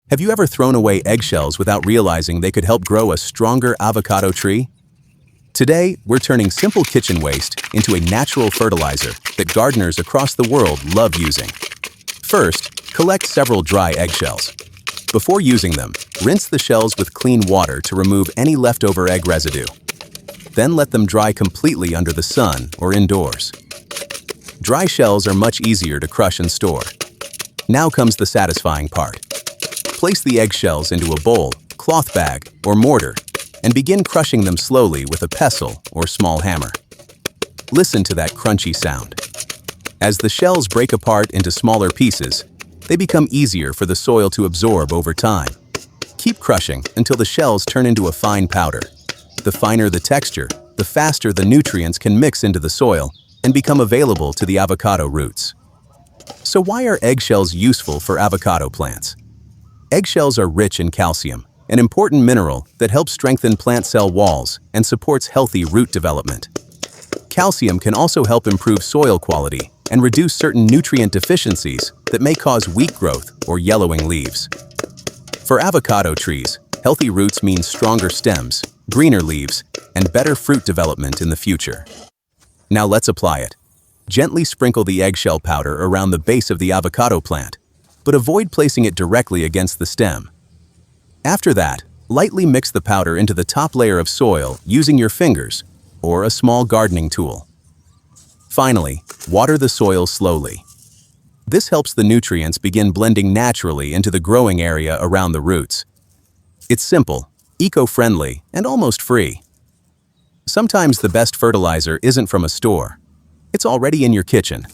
Have you ever thrown away eggshells without realizing they could help grow a stronger avocado tree? Today, we're turning simple kitchen waste into a natural fertilizer that gardeners across the world love using. First, collect several dry eggshells. Before using them, rinse the shells with clean water to remove any leftover egg residue. Then let them dry completely under the sun or indoors. Dry shells are much easier to crush and store. Now comes the satisfying part. Place the eggshells into a bowl, cloth bag, or mortar, and begin crushing them slowly with a pestle or small hammer. Listen to that crunchy sound. As the shells break apart into smaller pieces, they become easier for the soil to absorb over time. Keep crushing until the shells turn into a fine powder. The finer the texture, the faster the nutrients can mix into the soil and become available to the avocado roots. So why are eggshells useful for avocado plants? Eggshells are rich in calcium, an important mineral that helps strengthen plant cell walls and supports healthy root development. Calcium can also help improve soil quality and reduce certain nutrient deficiencies that may cause weak growth or yellowing leaves. For avocado trees, healthy roots mean stronger stems, greener leaves, and better fruit development in the future. Now let's apply it. Gently sprinkle the eggshell powder around the base of the avocado plant, but avoid placing it directly against the stem. After that, lightly mix the powder into the top layer of soil using your fingers or a small gardening tool. Finally, water the soil slowly. This helps the nutrients begin blending naturally into the growing area around the roots. It's simple, eco-friendly, and almost free. Sometimes the best fertilizer isn't from a store. It's already in your kitchen.